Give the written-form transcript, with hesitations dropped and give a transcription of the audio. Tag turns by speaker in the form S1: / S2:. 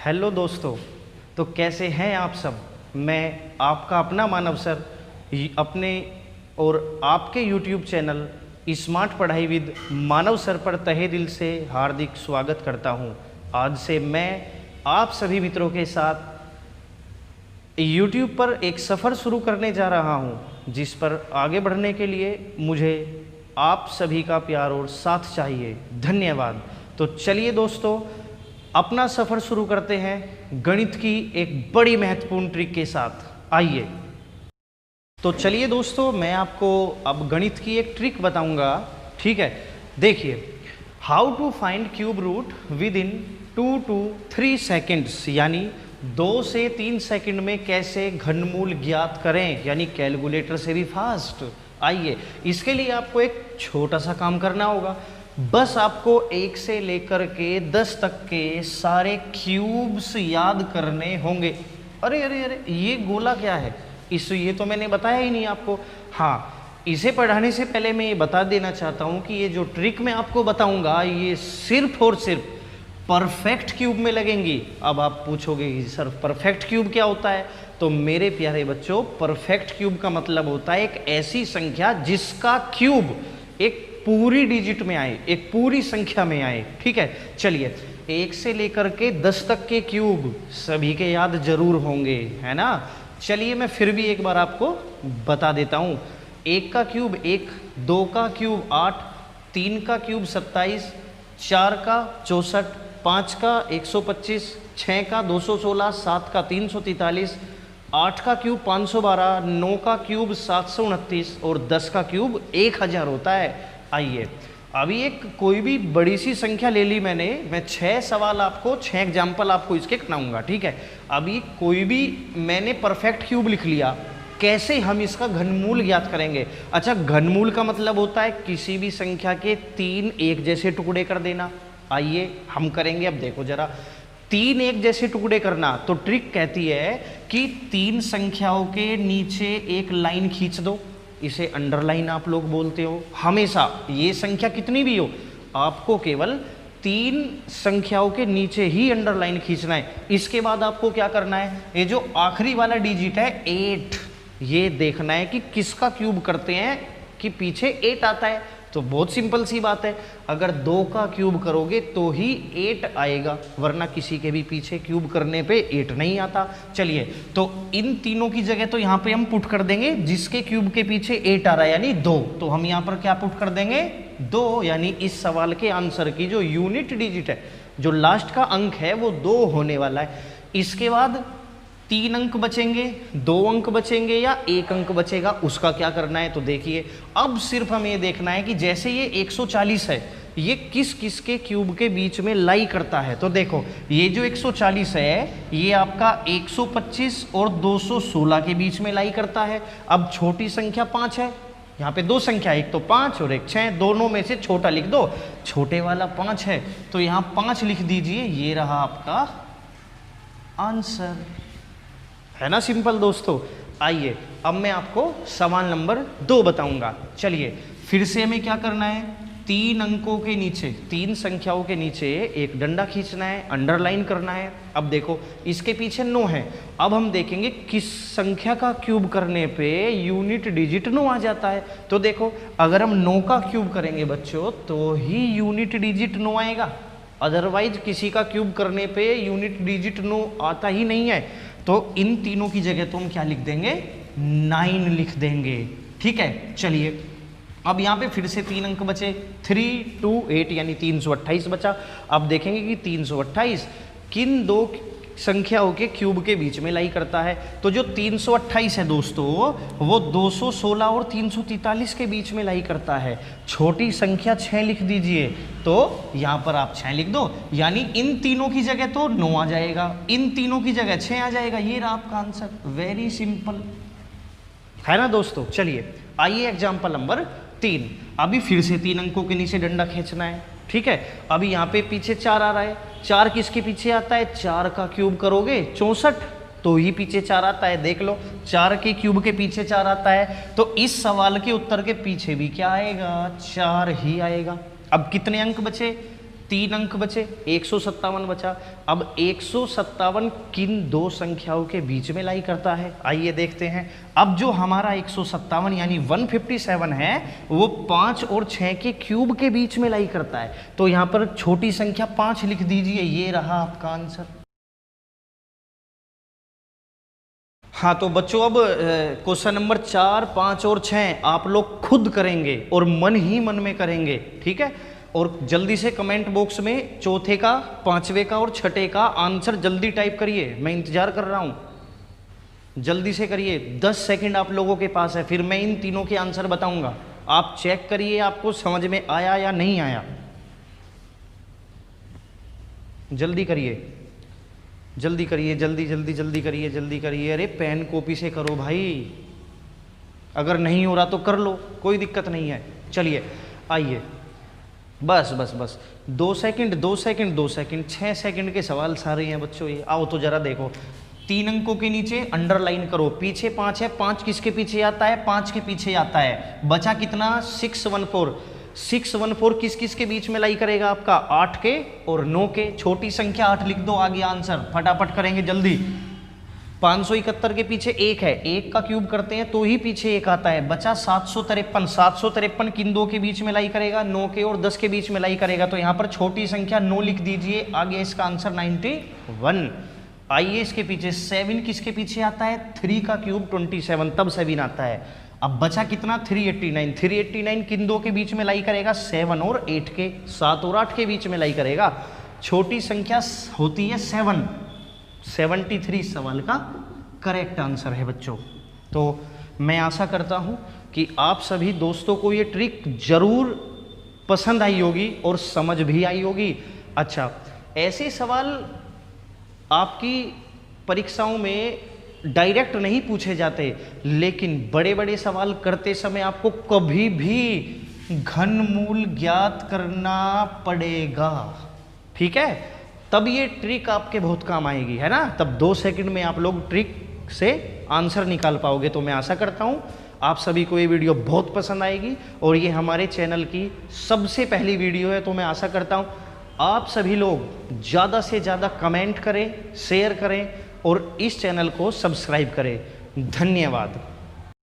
S1: Hello दोस्तों। तो कैसे हैं आप सब। मैं आपका अपना मानव सर अपने और आपके YouTube चैनल स्मार्ट पढ़ाई विद मानव सर पर तहे दिल से हार्दिक स्वागत करता हूं। आज से मैं आप सभी मित्रों के साथ YouTube पर एक सफ़र शुरू करने जा रहा हूं, जिस पर आगे बढ़ने के लिए मुझे आप सभी का प्यार और साथ चाहिए। धन्यवाद। तो चलिए दोस्तों, अपना सफ़र शुरू करते हैं गणित की एक बड़ी महत्वपूर्ण ट्रिक के साथ। आइए। तो चलिए दोस्तों, मैं आपको अब गणित की एक ट्रिक बताऊंगा। ठीक है, देखिए, how to find cube root within 2 to 3 seconds, यानी 2 से 3 सेकंड में कैसे घनमूल ज्ञात करें, यानी कैलकुलेटर से भी फास्ट। आइए, इसके लिए आपको एक छोटा सा काम करना होगा। बस आपको 1 से लेकर के 10 तक के सारे क्यूब्स याद करने होंगे। अरे अरे अरे, ये गोला क्या है? ये तो मैंने बताया ही नहीं आपको। हाँ, इसे पढ़ाने से पहले मैं ये बता देना चाहता हूँ कि ये जो ट्रिक मैं आपको बताऊंगा, ये सिर्फ और सिर्फ परफेक्ट क्यूब में लगेंगी। अब आप पूछोगे कि सर परफेक्ट क्यूब क्या होता है? तो मेरे प्यारे बच्चों, परफेक्ट क्यूब का मतलब होता है एक ऐसी संख्या जिसका क्यूब एक पूरी डिजिट में आए, एक पूरी संख्या में आए। ठीक है, चलिए, 1 से लेकर के 10 तक के क्यूब सभी के याद जरूर होंगे, है ना? चलिए, मैं फिर भी एक बार आपको बता देता हूँ। 1 का क्यूब 1, 2 का क्यूब 8, 3 का क्यूब 27, 4 का 64, 5 का 125, 6 का 216, 7 का 343, 8 का क्यूब 512, 9 का क्यूब 729 और 10 का क्यूब 1000 होता है। आइए, अभी एक कोई भी बड़ी सी संख्या ले ली मैं 6 सवाल आपको, 6 एग्जाम्पल आपको इसके बनाऊंगा। ठीक है, अभी कोई भी मैंने परफेक्ट क्यूब लिख लिया, कैसे हम इसका घनमूल ज्ञात करेंगे? अच्छा, घनमूल का मतलब होता है किसी भी संख्या के 3 एक जैसे टुकड़े कर देना। आइए हम करेंगे। अब देखो जरा, 3 एक जैसे टुकड़े करना, तो ट्रिक कहती है कि 3 संख्याओं के नीचे एक लाइन खींच दो। इसे अंडरलाइन आप लोग बोलते हो। हमेशा ये संख्या कितनी भी हो, आपको केवल 3 संख्याओं के नीचे ही अंडरलाइन खींचना है। इसके बाद आपको क्या करना है, ये जो आखिरी वाला डिजिट है 8, ये देखना है कि किसका क्यूब करते हैं कि पीछे 8 आता है। तो बहुत सिंपल सी बात है, अगर 2 का क्यूब करोगे तो ही 8 आएगा, वरना किसी के भी पीछे क्यूब करने पे 8 नहीं आता। चलिए, तो इन तीनों की जगह तो यहाँ पे हम पुट कर देंगे जिसके क्यूब के पीछे 8 आ रहा है, यानी 2। तो हम यहाँ पर क्या पुट कर देंगे? 2, यानी इस सवाल के आंसर की जो यूनिट डिजिट है, जो लास्ट का अंक है, वो 2 होने वाला है। इसके बाद 3 अंक बचेंगे, 2 अंक बचेंगे या 1 अंक बचेगा, उसका क्या करना है? तो देखिए, अब सिर्फ हमें ये देखना है कि जैसे ये 140 है, ये किस किस के क्यूब के बीच में लाई करता है। तो देखो, ये जो 140 है, ये आपका 125 और 216 के बीच में लाई करता है। अब छोटी संख्या 5 है, यहाँ पे 2 संख्या, एक तो 5 और एक 6, दोनों में से छोटा लिख दो। छोटे वाला 5 है, तो यहाँ 5 लिख दीजिए। ये रहा आपका आंसर, है ना? सिंपल दोस्तों। आइए, अब मैं आपको सवाल नंबर 2 बताऊंगा। चलिए, फिर से हमें क्या करना है, 3 अंकों के नीचे, 3 संख्याओं के नीचे एक डंडा खींचना है, अंडरलाइन करना है। अब देखो, इसके पीछे 9 है। अब हम देखेंगे किस संख्या का क्यूब करने पे यूनिट डिजिट 9 आ जाता है। तो देखो, अगर हम 9 का क्यूब करेंगे बच्चों, तो ही यूनिट डिजिट 9 आएगा, अदरवाइज किसी का क्यूब करने पे यूनिट डिजिट 9 आता ही नहीं है। तो इन तीनों की जगह तो हम क्या लिख देंगे? 9 लिख देंगे। ठीक है, चलिए, अब यहाँ पे फिर से 3 अंक बचे, 3 2 8, यानी 328 बचा। अब देखेंगे कि 328 किन 2 संख्याओं के क्यूब के बीच में लाई करता है। तो जो 328 है दोस्तों, वो 216 और 343 के बीच में लाई करता है। छोटी संख्या 6 लिख दीजिए, तो यहाँ पर आप 6 लिख दो, यानी इन तीनों की जगह तो 9 आ जाएगा, इन तीनों की जगह 6 आ जाएगा। ये रहा आपका आंसर। वेरी सिंपल, है ना दोस्तों? चलिए, आइए एग्जाम्पल नंबर 3। अभी फिर से 3 अंकों के नीचे डंडा खींचना है। ठीक है, अभी यहाँ पे पीछे 4 आ रहा है। 4 किसके पीछे आता है? 4 का क्यूब करोगे 64, तो ही पीछे 4 आता है। देख लो, 4 के क्यूब के पीछे 4 आता है, तो इस सवाल के उत्तर के पीछे भी क्या आएगा? 4 ही आएगा। अब कितने अंक बचे? 3 अंक बचे, 157 बचा। अब 157 किन दो संख्याओं के बीच में लाई करता है, आइए देखते हैं। अब जो हमारा 157 यानी 157 है वो 5 और 6 के क्यूब के बीच में लाई करता है। तो यहाँ पर छोटी संख्या 5 लिख दीजिए, ये रहा आपका आंसर। हाँ तो बच्चों अब क्वेश्चन नंबर 4, 5 और 6 आप लोग खुद करेंगे और मन ही मन में करेंगे, ठीक है। और जल्दी से कमेंट बॉक्स में चौथे का, 5वें का और 6ठे का आंसर जल्दी टाइप करिए, मैं इंतजार कर रहा हूँ। जल्दी से करिए, 10 सेकंड आप लोगों के पास है, फिर मैं इन तीनों के आंसर बताऊंगा। आप चेक करिए आपको समझ में आया या नहीं आया। जल्दी करिए, जल्दी करिए, जल्दी जल्दी जल्दी करिए, जल्दी करिए। अरे पेन कॉपी से करो भाई, अगर नहीं हो रहा तो कर लो, कोई दिक्कत नहीं है। चलिए आइए, बस बस बस 2 सेकंड 2 सेकंड 2 सेकंड 6 सेकंड के सवाल सारे हैं बच्चों ये। आओ तो जरा देखो, 3 अंकों के नीचे अंडरलाइन करो, पीछे 5 है, 5 किसके पीछे आता है, 5 के पीछे आता है। बचा कितना, 614। 614 किस किस के बीच में लाई करेगा आपका, 8 के और 9 के। छोटी संख्या 8 लिख दो, आगे आंसर फटाफट करेंगे जल्दी। 571 के पीछे 1 है, 1 का क्यूब करते हैं तो ही पीछे 1 आता है। बचा 753। 753 किन दो के बीच में लाई करेगा, 9 के और 10 के बीच में लाई करेगा। तो यहाँ पर छोटी संख्या 9 लिख दीजिए, आगे इसका आंसर 91। आइए इसके पीछे 7 किसके पीछे आता है, 3 का क्यूब 27, तब 7 आता है। अब बचा कितना, 389। 389 किन दो के बीच में लाई करेगा, 7 और 8 के, 7 और 8 के बीच में लाई करेगा। छोटी संख्या होती है 7। 73 सवाल का करेक्ट आंसर है बच्चों। तो मैं आशा करता हूं कि आप सभी दोस्तों को ये ट्रिक जरूर पसंद आई होगी और समझ भी आई होगी। अच्छा, ऐसे सवाल आपकी परीक्षाओं में डायरेक्ट नहीं पूछे जाते, लेकिन बड़े बड़े सवाल करते समय आपको कभी भी घनमूल ज्ञात करना पड़ेगा, ठीक है। तब ये ट्रिक आपके बहुत काम आएगी, है ना। तब 2 सेकंड में आप लोग ट्रिक से आंसर निकाल पाओगे। तो मैं आशा करता हूँ आप सभी को ये वीडियो बहुत पसंद आएगी और ये हमारे चैनल की सबसे पहली वीडियो है। तो मैं आशा करता हूँ आप सभी लोग ज़्यादा से ज़्यादा कमेंट करें, शेयर करें और इस चैनल को सब्सक्राइब करें। धन्यवाद।